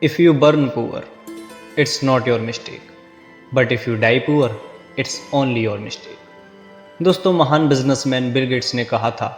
If you burn poor, it's not your mistake. But if you die poor, it's only your mistake. दोस्तों, महान businessman Bill Gates ने कहा था,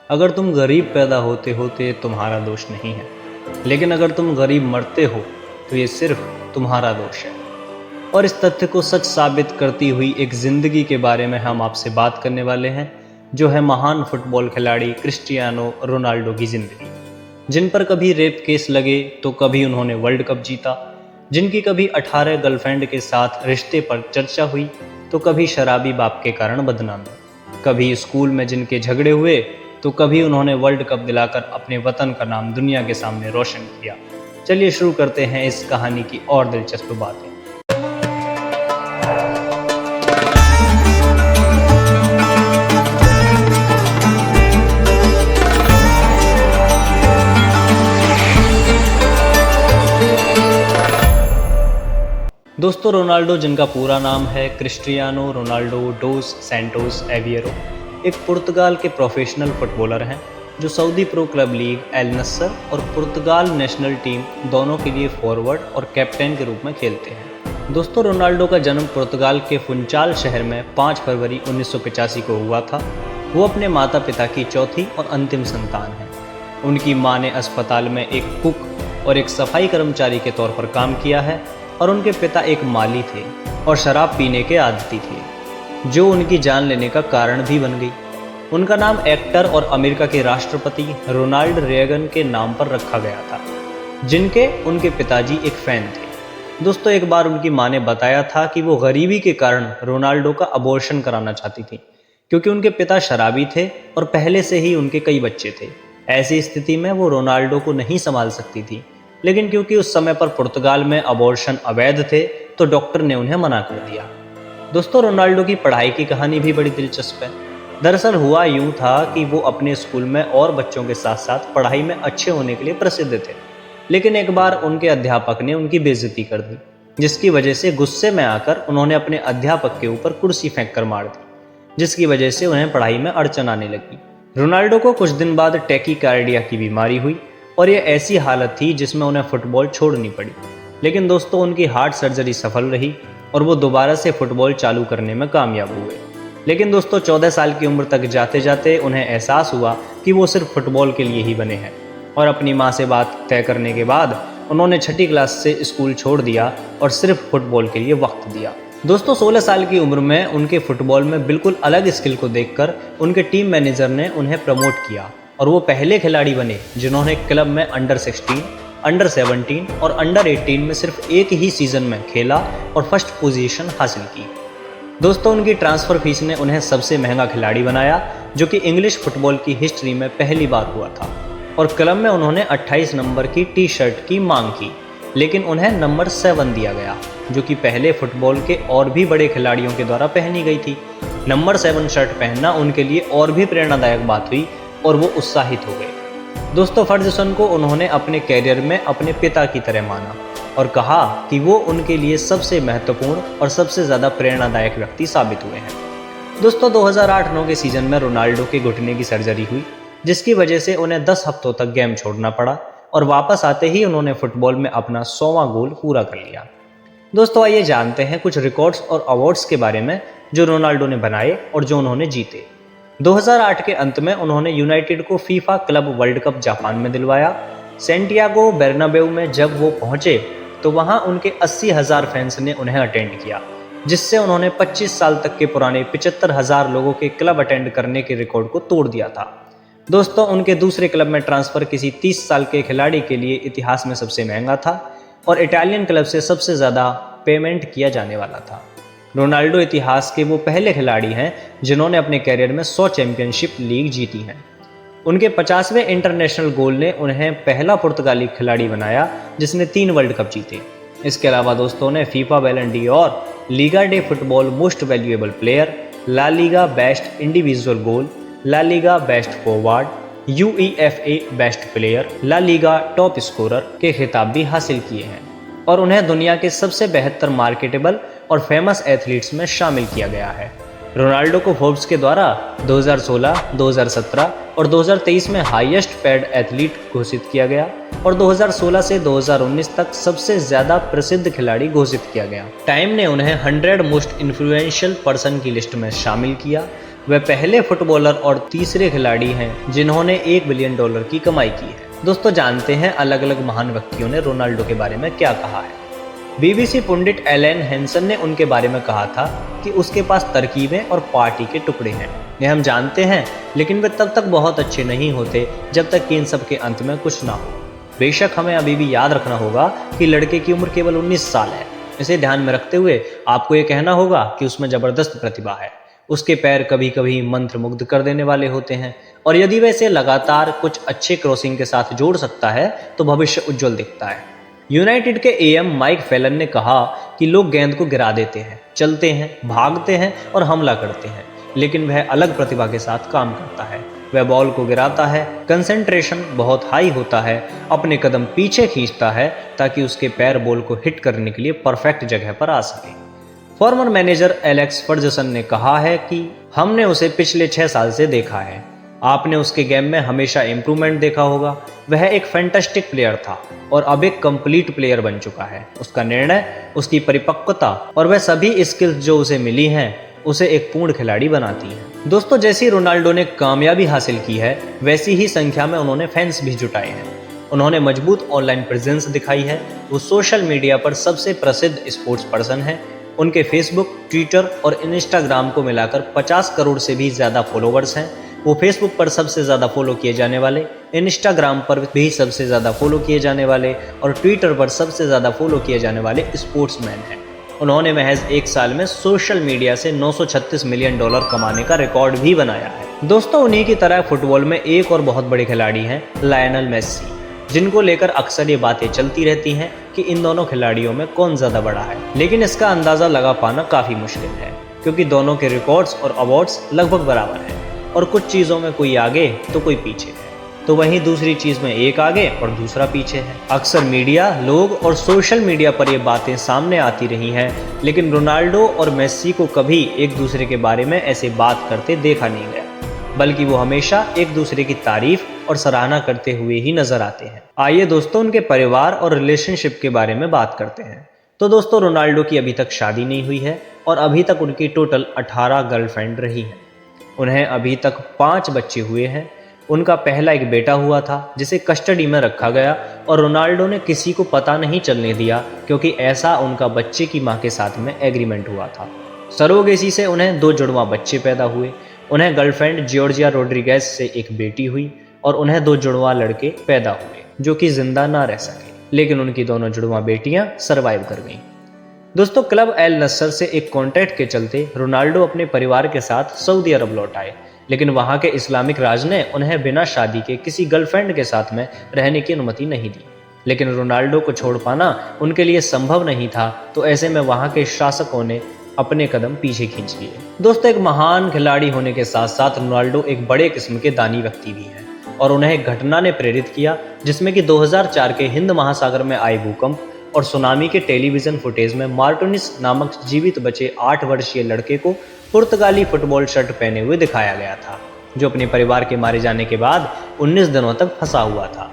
अगर तुम गरीब पैदा होते होते तुम्हारा दोष नहीं है, लेकिन अगर तुम गरीब मरते हो तो ये सिर्फ तुम्हारा दोष है। और इस तथ्य को सच साबित करती हुई एक ज़िंदगी के बारे में हम आपसे बात करने वाले हैं, जो है महान फुटबॉल खिलाड़ी क्रिस्टियानो रोनाल्डो की ज़िंदगी, जिन पर कभी रेप केस लगे तो कभी उन्होंने वर्ल्ड कप जीता, जिनकी कभी 18 गर्लफ्रेंड के साथ रिश्ते पर चर्चा हुई तो कभी शराबी बाप के कारण बदनामी, कभी स्कूल में जिनके झगड़े हुए तो कभी उन्होंने वर्ल्ड कप दिलाकर अपने वतन का नाम दुनिया के सामने रोशन किया। चलिए शुरू करते हैं इस कहानी की और दिलचस्प बातें। दोस्तों, रोनाल्डो, जिनका पूरा नाम है Cristiano Ronaldo dos Santos Aveiro, एक पुर्तगाल के प्रोफेशनल फुटबॉलर हैं जो Saudi pro club league Al Nassr और पुर्तगाल नेशनल टीम दोनों के लिए फॉरवर्ड और कैप्टन के रूप में खेलते हैं। दोस्तों, रोनाल्डो का जन्म पुर्तगाल के फुंचाल शहर में 5 फरवरी 1985 को हुआ था। वो अपने माता पिता की चौथी और अंतिम संतान हैं। उनकी माँ ने अस्पताल में एक कुक और एक सफाई कर्मचारी के तौर पर काम किया है और उनके पिता एक माली थे और शराब पीने के आदती थे, जो उनकी जान लेने का कारण भी बन गई। उनका नाम एक्टर और अमेरिका के राष्ट्रपति रोनाल्ड रेगन के नाम पर रखा गया था, जिनके उनके पिताजी एक फैन थे। दोस्तों, एक बार उनकी मां ने बताया था कि वो गरीबी के कारण रोनाल्डो का अबॉर्शन कराना चाहती थी, क्योंकि उनके पिता शराबी थे और पहले से ही उनके कई बच्चे थे। ऐसी स्थिति में वो रोनाल्डो को नहीं संभाल सकती थी, लेकिन क्योंकि उस समय पर पुर्तगाल में अबॉर्शन अवैध थे तो डॉक्टर ने उन्हें मना कर दिया। दोस्तों, रोनाल्डो की पढ़ाई की कहानी भी बड़ी दिलचस्प है। दरअसल हुआ यूं था कि वो अपने स्कूल में और बच्चों के साथ साथ पढ़ाई में अच्छे होने के लिए प्रसिद्ध थे, लेकिन एक बार उनके अध्यापक ने उनकी बेइज्जती कर दी, जिसकी वजह से गुस्से में आकर उन्होंने अपने अध्यापक के ऊपर कुर्सी फेंक कर मार दी, जिसकी वजह से उन्हें पढ़ाई में अड़चन आने लगी। रोनाल्डो को कुछ दिन बाद टैकीकार्डिया की बीमारी हुई और ये ऐसी हालत थी जिसमें उन्हें फुटबॉल छोड़नी पड़ी। लेकिन दोस्तों, उनकी हार्ट सर्जरी सफल रही और वो दोबारा से फुटबॉल चालू करने में कामयाब हुए। लेकिन दोस्तों, 14 साल की उम्र तक जाते जाते उन्हें एहसास हुआ कि वो सिर्फ फुटबॉल के लिए ही बने हैं, और अपनी माँ से बात तय करने के बाद उन्होंने 6ठी क्लास से स्कूल छोड़ दिया और सिर्फ फुटबॉल के लिए वक्त दिया। दोस्तों, 16 साल की उम्र में उनके फुटबॉल में बिल्कुल अलग स्किल को देखकर उनके टीम मैनेजर ने उन्हें प्रमोट किया और वो पहले खिलाड़ी बने जिन्होंने क्लब में अंडर 16, अंडर 17 और अंडर 18 में सिर्फ एक ही सीजन में खेला और फर्स्ट पोजीशन हासिल की। दोस्तों, उनकी ट्रांसफ़र फीस ने उन्हें सबसे महंगा खिलाड़ी बनाया, जो कि इंग्लिश फुटबॉल की हिस्ट्री में पहली बार हुआ था। और क्लब में उन्होंने 28 नंबर की टी शर्ट की मांग की, लेकिन उन्हें नंबर 7 दिया गया, जो कि पहले फुटबॉल के और भी बड़े खिलाड़ियों के द्वारा पहनी गई थी। नंबर 7 शर्ट पहनना उनके लिए और भी प्रेरणादायक बात हुई और वो उत्साहित हो गए। दोस्तों, फर्गसन को उन्होंने अपने कैरियर में अपने पिता की तरह माना और कहा कि वो उनके लिए सबसे महत्वपूर्ण और सबसे ज़्यादा प्रेरणादायक व्यक्ति साबित हुए हैं। दोस्तों, 2008-9 के सीज़न में रोनाल्डो के घुटने की सर्जरी हुई, जिसकी वजह से उन्हें 10 हफ्तों तक गेम छोड़ना पड़ा और वापस आते ही उन्होंने फुटबॉल में अपना 100वां गोल पूरा कर लिया। दोस्तों, आइए जानते हैं कुछ रिकॉर्ड्स और अवार्ड्स के बारे में जो रोनाल्डो ने बनाए और जो उन्होंने जीते। 2008 के अंत में उन्होंने यूनाइटेड को FIFA club world cup Japan में दिलवाया। सैंटियागो बेर्नाबेउ में जब वो पहुंचे तो वहां उनके 80,000 फैंस ने उन्हें अटेंड किया, जिससे उन्होंने 25 साल तक के पुराने 75,000 लोगों के क्लब अटेंड करने के रिकॉर्ड को तोड़ दिया था। दोस्तों, उनके दूसरे क्लब में ट्रांसफ़र किसी 30 साल के खिलाड़ी के लिए इतिहास में सबसे महंगा था और इटालियन क्लब से सबसे ज़्यादा पेमेंट किया जाने वाला था। रोनाल्डो इतिहास के वो पहले खिलाड़ी हैं जिन्होंने अपने कैरियर में 100 चैंपियनशिप लीग जीती हैं। उनके 50वें इंटरनेशनल गोल ने उन्हें पहला पुर्तगाली खिलाड़ी बनाया जिसने 3 वर्ल्ड कप जीते। इसके अलावा दोस्तों ने FIFA Ballon d'Or, Liga de football most valuable player, La Liga best individual goal, La Liga best forward, UEFA best player, La Liga top scorer के खिताब भी हासिल किए हैं और उन्हें दुनिया के सबसे बेहतर मार्केटेबल और फेमस एथलीट्स में शामिल किया गया है। रोनाल्डो को फोर्ब्स के द्वारा 2016, 2017 और 2023 में हाईएस्ट पेड एथलीट घोषित किया गया। और 2016 से 2019 तक सबसे ज़्यादा प्रसिद्ध खिलाड़ी घोषित किया गया। टाइम ने उन्हें 100 मोस्ट इन्फ्लुएंशियल पर्सन की लिस्ट में शामिल किया। वे पहले फुटबॉलर और तीसरे खिलाड़ी हैं जिन्होंने $1 बिलियन की कमाई की है। दोस्तों, जानते हैं अलग अलग महान व्यक्तियों ने रोनाल्डो के बारे में क्या कहा है। बीबीसी पंडित एलन हेंसन ने उनके बारे में कहा था कि उसके पास तरकीबें और पार्टी के टुकड़े हैं। ये हम जानते हैं, लेकिन वे तब तक बहुत अच्छे नहीं होते जब तक कि इन सब के अंत में कुछ ना हो। बेशक हमें अभी भी याद रखना होगा कि लड़के की उम्र केवल 19 साल है। इसे ध्यान में रखते हुए आपको ये कहना होगा कि उसमें जबरदस्त प्रतिभा है। उसके पैर कभी कभी मंत्रमुग्ध कर देने वाले होते हैं, और यदि वह इसे लगातार कुछ अच्छे क्रॉसिंग के साथ जोड़ सकता है तो भविष्य उज्जवल दिखता है। यूनाइटेड के एएम माइक फेलन ने कहा कि लोग गेंद को गिरा देते हैं, चलते हैं, भागते हैं और हमला करते हैं, लेकिन वह अलग प्रतिभा के साथ काम करता है। वह बॉल को गिराता है, कंसंट्रेशन बहुत हाई होता है, अपने कदम पीछे खींचता है ताकि उसके पैर बॉल को हिट करने के लिए परफेक्ट जगह पर आ सके। फॉर्मर मैनेजर एलेक्स फर्गसन ने कहा है कि हमने उसे पिछले 6 साल से देखा है। आपने उसके गेम में हमेशा इम्प्रूवमेंट देखा होगा। वह एक फैंटास्टिक प्लेयर था और अब एक कंप्लीट प्लेयर बन चुका है। उसका निर्णय, उसकी परिपक्वता और वह सभी स्किल्स जो उसे मिली हैं उसे एक पूर्ण खिलाड़ी बनाती हैं। दोस्तों, जैसी रोनाल्डो ने कामयाबी हासिल की है वैसी ही संख्या में उन्होंने फैंस भी जुटाए हैं। उन्होंने मजबूत ऑनलाइन प्रेजेंस दिखाई है। वो सोशल मीडिया पर सबसे प्रसिद्ध स्पोर्ट्स पर्सन है। उनके फेसबुक, ट्विटर और इंस्टाग्राम को मिलाकर 50 करोड़ से भी ज़्यादा फॉलोवर्स हैं। वो फेसबुक पर सबसे ज़्यादा फॉलो किए जाने वाले, इंस्टाग्राम पर भी सबसे ज़्यादा फॉलो किए जाने वाले और ट्विटर पर सबसे ज़्यादा फॉलो किए जाने वाले स्पोर्ट्समैन हैं। उन्होंने महज 1 साल में सोशल मीडिया से $936 मिलियन कमाने का रिकॉर्ड भी बनाया है। दोस्तों, उन्हीं की तरह फुटबॉल में एक और बहुत बड़े खिलाड़ी हैं, लायनल मेस्सी, जिनको लेकर अक्सर ये बातें चलती रहती हैं कि इन दोनों खिलाड़ियों में कौन ज़्यादा बड़ा है। लेकिन इसका अंदाज़ा लगा पाना काफ़ी मुश्किल है, क्योंकि दोनों के रिकॉर्ड्स और अवार्ड्स लगभग बराबर हैं और कुछ चीज़ों में कोई आगे तो कोई पीछे है, तो वहीं दूसरी चीज़ में एक आगे और दूसरा पीछे है। अक्सर मीडिया, लोग और सोशल मीडिया पर ये बातें सामने आती रही हैं, लेकिन रोनाल्डो और मेस्सी को कभी एक दूसरे के बारे में ऐसे बात करते देखा नहीं गया, बल्कि वो हमेशा एक दूसरे की तारीफ और सराहना करते हुए ही नजर आते हैं। आइए दोस्तों, उनके परिवार और रिलेशनशिप के बारे में बात करते हैं। तो दोस्तों, रोनाल्डो की अभी तक शादी नहीं हुई है और अभी तक उनकी टोटल 18 गर्लफ्रेंड रही हैं। उन्हें अभी तक 5 बच्चे हुए हैं। उनका पहला एक बेटा हुआ था जिसे कस्टडी में रखा गया और रोनाल्डो ने किसी को पता नहीं चलने दिया, क्योंकि ऐसा उनका बच्चे की मां के साथ में एग्रीमेंट हुआ था। सरोगेसी से उन्हें 2 जुड़वा बच्चे पैदा हुए। उन्हें गर्लफ्रेंड जॉर्जिया रोड्रिगेज से एक बेटी हुई और उन्हें 2 जुड़वा लड़के पैदा हुए जो कि जिंदा ना रह सके, लेकिन उनकी दोनों जुड़वा बेटियां सरवाइव कर गईं। दोस्तों, क्लब एल नस्सर से एक कॉन्ट्रैक्ट के चलते रोनाल्डो अपने परिवार के साथ सऊदी अरब लौट आए, लेकिन वहां के इस्लामिक राज ने उन्हें बिना शादी के किसी गर्लफ्रेंड के साथ में रहने की अनुमति नहीं दी। लेकिन रोनाल्डो को छोड़ पाना उनके लिए संभव नहीं था, तो ऐसे में वहां के शासकों ने अपने कदम पीछे खींच लिए। दोस्तों, एक महान खिलाड़ी होने के साथ साथ रोनाल्डो एक बड़े किस्म के दानी व्यक्ति भी हैं और उन्हें एक घटना ने प्रेरित किया जिसमें कि 2004 के हिंद महासागर में आए भूकंप और सुनामी के टेलीविजन फुटेज में मार्टिनिस नामक जीवित बचे 8 वर्षीय लड़के को पुर्तगाली फुटबॉल शर्ट पहने हुए दिखाया गया था, जो अपने परिवार के मारे जाने के बाद 19 दिनों तक फंसा हुआ था।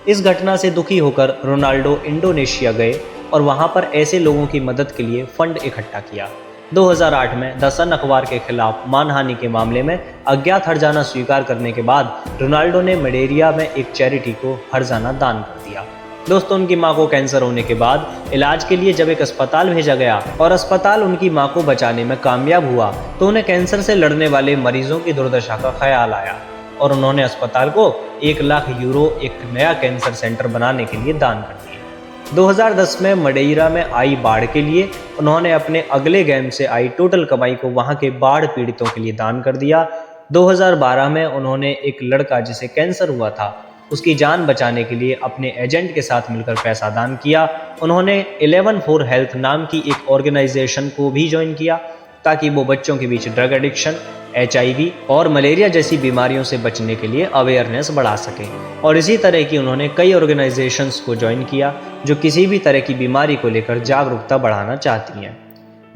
इस घटना से दुखी होकर रोनाल्डो इंडोनेशिया गए और वहां पर ऐसे लोगों की मदद के लिए फंड इकट्ठा किया। 2008 में द सन अखबार के खिलाफ मानहानि के मामले में अज्ञात हर्जाना स्वीकार करने के बाद रोनाल्डो ने मलेरिया में एक चैरिटी को हर्जाना दान कर दिया। दोस्तों, उनकी मां को कैंसर होने के बाद इलाज के लिए जब एक अस्पताल भेजा गया और अस्पताल उनकी मां को बचाने में कामयाब हुआ, तो उन्हें कैंसर से लड़ने वाले मरीजों की दुर्दशा का ख्याल आया और उन्होंने अस्पताल को 1 लाख यूरो एक नया कैंसर सेंटर बनाने के लिए दान कर दिए। 2010 में मडेइरा में आई बाढ़ के लिए उन्होंने अपने अगले गेम से आई टोटल कमाई को वहां के बाढ़ पीड़ितों के लिए दान कर दिया। 2012 में उन्होंने एक लड़का जिसे कैंसर हुआ था उसकी जान बचाने के लिए अपने एजेंट के साथ मिलकर पैसा दान किया। उन्होंने 11 for हेल्थ नाम की एक ऑर्गेनाइजेशन को भी ज्वाइन किया ताकि वो बच्चों के बीच ड्रग एडिक्शन, HIV और मलेरिया जैसी बीमारियों से बचने के लिए अवेयरनेस बढ़ा सके। और इसी तरह की उन्होंने कई ऑर्गेनाइजेशंस को ज्वाइन किया जो किसी भी तरह की बीमारी को लेकर जागरूकता बढ़ाना चाहती हैं।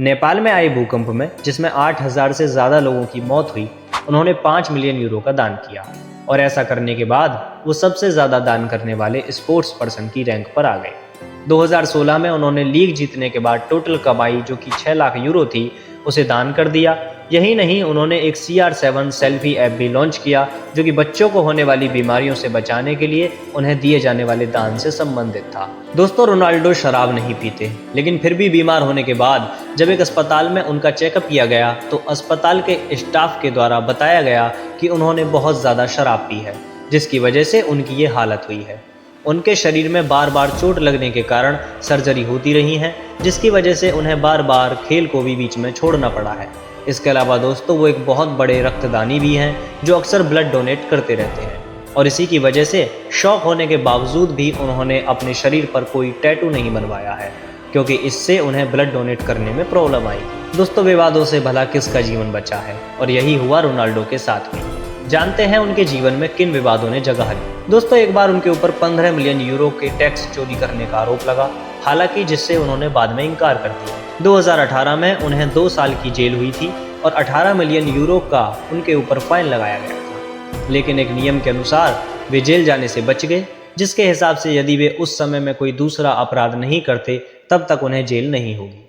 नेपाल में आए भूकंप में जिसमें 8000 से ज़्यादा लोगों की मौत हुई, उन्होंने 5 मिलियन यूरो का दान किया। और ऐसा करने के बाद वो सबसे ज़्यादा दान करने वाले स्पोर्ट्स पर्सन की रैंक पर आ गए। 2016 में उन्होंने लीग जीतने के बाद टोटल कमाई जो कि 6 लाख यूरो थी उसे दान कर दिया। यही नहीं, उन्होंने एक CR7 सेल्फी ऐप भी लॉन्च किया जो कि बच्चों को होने वाली बीमारियों से बचाने के लिए उन्हें दिए जाने वाले दान से संबंधित था। दोस्तों, रोनाल्डो शराब नहीं पीते, लेकिन फिर भी बीमार होने के बाद जब एक अस्पताल में उनका चेकअप किया गया तो अस्पताल के स्टाफ के द्वारा बताया गया कि उन्होंने बहुत ज़्यादा शराब पी है, जिसकी वजह से उनकी ये हालत हुई है। उनके शरीर में बार बार चोट लगने के कारण सर्जरी होती रही है, जिसकी वजह से उन्हें बार बार खेल को भी बीच में छोड़ना पड़ा है। इसके अलावा दोस्तों, वो एक बहुत बड़े रक्तदानी भी हैं जो अक्सर ब्लड डोनेट करते रहते हैं, और इसी की वजह से शौक होने के बावजूद भी उन्होंने अपने शरीर पर कोई टैटू नहीं बनवाया है, क्योंकि इससे उन्हें ब्लड डोनेट करने में प्रॉब्लम आई थी। दोस्तों, विवादों से भला किसका जीवन बचा है, और यही हुआ रोनाल्डो के साथ भी। जानते हैं उनके जीवन में किन विवादों ने जगह ली। दोस्तों, एक बार उनके ऊपर 15 मिलियन यूरो के टैक्स चोरी करने का आरोप लगा, हालांकि जिससे उन्होंने बाद में इनकार कर दिया। 2018 में उन्हें 2 साल की जेल हुई थी और 18 मिलियन यूरो का उनके ऊपर फाइन लगाया गया था, लेकिन एक नियम के अनुसार वे जेल जाने से बच गए, जिसके हिसाब से यदि वे उस समय में कोई दूसरा अपराध नहीं करते तब तक उन्हें जेल नहीं होगी।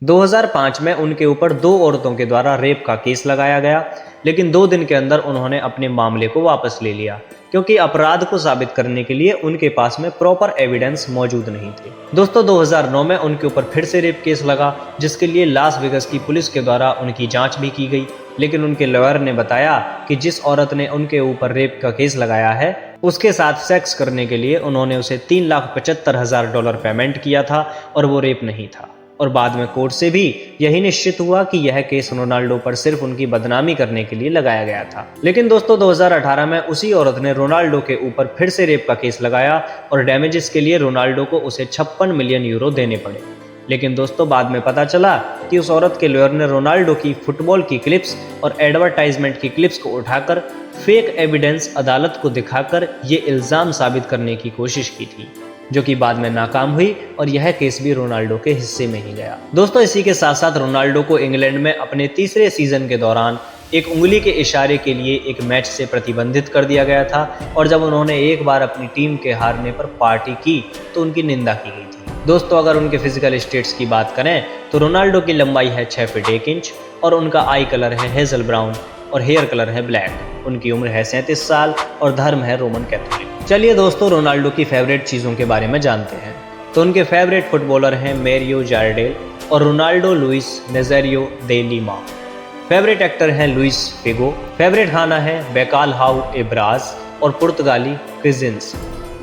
2005 में उनके ऊपर 2 औरतों के द्वारा रेप का केस लगाया गया, लेकिन 2 दिन के अंदर उन्होंने अपने मामले को वापस ले लिया, क्योंकि अपराध को साबित करने के लिए उनके पास में प्रॉपर एविडेंस मौजूद नहीं थे। दोस्तों, 2009 में उनके ऊपर फिर से रेप केस लगा, जिसके लिए लास वेगस की पुलिस के द्वारा उनकी जांच भी की गई, लेकिन उनके लॉयर ने बताया कि जिस औरत ने उनके ऊपर रेप का केस लगाया है उसके साथ सेक्स करने के लिए उन्होंने उसे $3,75,000 पेमेंट किया था और वो रेप नहीं था। और बाद में कोर्ट से भी यही निश्चित हुआ कि यह केस रोनाल्डो पर सिर्फ उनकी बदनामी करने के लिए लगाया गया था। लेकिन दोस्तों, 2018 में उसी औरत ने रोनाल्डो के ऊपर फिर से रेप का केस लगाया और डैमेजेस के लिए रोनाल्डो को उसे 56 मिलियन यूरो देने पड़े। लेकिन दोस्तों, बाद में पता चला कि उस औरत के लॉयर ने रोनाल्डो की फुटबॉल की क्लिप्स और एडवर्टाइजमेंट की क्लिप्स को उठाकर फेक एविडेंस अदालत को दिखाकर ये इल्ज़ाम साबित करने की कोशिश की थी, जो कि बाद में नाकाम हुई और यह केस भी रोनाल्डो के हिस्से में ही गया। दोस्तों, इसी के साथ साथ रोनाल्डो को इंग्लैंड में अपने तीसरे सीजन के दौरान एक उंगली के इशारे के लिए एक मैच से प्रतिबंधित कर दिया गया था, और जब उन्होंने एक बार अपनी टीम के हारने पर पार्टी की तो उनकी निंदा की गई थी। दोस्तों, अगर उनके फिजिकल स्टेट्स की बात करें तो रोनाल्डो की लंबाई है 6 फीट 1 इंच और उनका आई कलर है हेजल ब्राउन और हेयर कलर है ब्लैक। उनकी उम्र है 37 साल और धर्म है रोमन कैथोलिक। चलिए दोस्तों, रोनाल्डो की फेवरेट चीज़ों के बारे में जानते हैं। तो उनके फेवरेट फुटबॉलर हैं मैरियो जार्डेल और रोनाल्डो लुइस नेज़ारियो दे लीमा। फेवरेट एक्टर हैं लुइस फिगो। फेवरेट खाना है बैकालहाउ ए ब्रास और पुर्तगाली क्विजिन्स।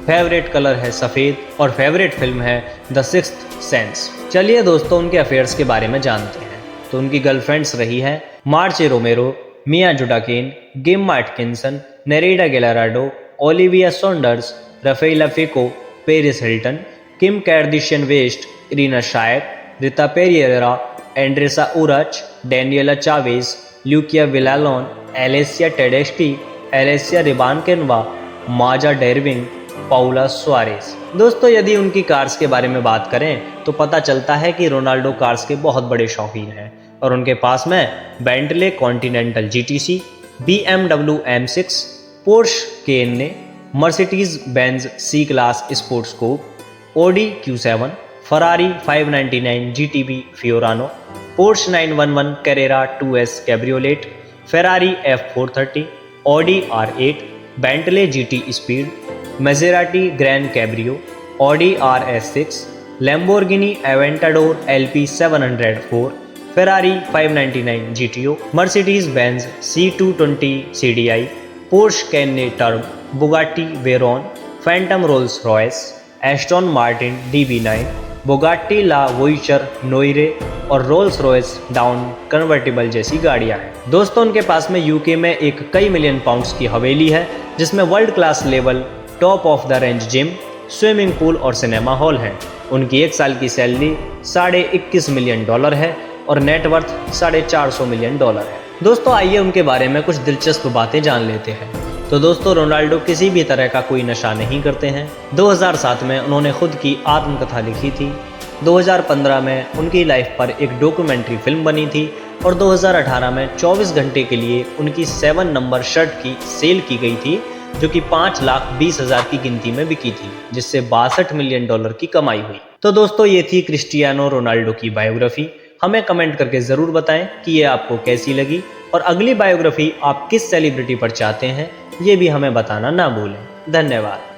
फेवरेट कलर है सफ़ेद और फेवरेट फिल्म है द सिक्स्थ सेंस। चलिए दोस्तों, उनके अफेयर्स के बारे में जानते हैं। तो उनकी गर्लफ्रेंड्स रही हैं Merche Romero, Mia Judaken, Gemma Atkinson, Nereida Gallardo, Olivia Saunders, Raffaella Fico, Paris Hilton, Kim Kardashian West, Irina Shayk, Rita Pereira, Andressa Urach, Daniela Chavez, Lucia Villalon, Alessia Tedeschi, Alessia Ribankenva, Maja Derving, Paula Suarez. दोस्तों, यदि उनकी cars के बारे में बात करें तो पता चलता है कि रोनाल्डो कार्स के बहुत बड़े शौकीन हैं और उनके पास में Bentley Continental GTC, BMW M6, Porsche Cayenne, Mercedes Benz C class sports coupe, Audi Q7, Ferrari 599 GTB Fiorano, Porsche 911 Carrera 2S cabriolet, Ferrari F430, Audi R8, Bentley GT speed, Maserati grand cabrio, Audi RS6, Lamborghini Aventador LP 704, Ferrari 599 GTO, Mercedes Benz C220 CDI, Porsche Cayenne turbo, Bugatti Veyron, Phantom Rolls Royce, Aston Martin DB9, Bugatti La Voiture Noire और Rolls Royce down convertible जैसी गाड़ियां हैं। दोस्तों, उनके पास में UK में एक कई मिलियन पाउंड्स की हवेली है, जिसमें world class level top of the range gym, swimming pool और सिनेमा हॉल है। उनकी 1 साल की सैलरी $21.5 मिलियन है और नेटवर्थ $450 मिलियन है। दोस्तों, आइए उनके बारे में कुछ दिलचस्प बातें जान लेते हैं। तो दोस्तों, रोनाल्डो किसी भी तरह का कोई नशा नहीं करते हैं। 2007 में उन्होंने खुद की आत्मकथा लिखी थी। 2015 में उनकी लाइफ पर एक डॉक्यूमेंट्री फिल्म बनी थी और 2018 में 24 घंटे के लिए उनकी 7 नंबर शर्ट की सेल की गई थी, जो कि 5,20,000 की गिनती में बिकी थी, जिससे $62 मिलियन की कमाई हुई। तो दोस्तों ये थी क्रिस्टियानो रोनाल्डो की बायोग्राफी। हमें कमेंट करके ज़रूर बताएं कि ये आपको कैसी लगी, और अगली बायोग्राफी आप किस सेलिब्रिटी पर चाहते हैं ये भी हमें बताना ना भूलें। धन्यवाद।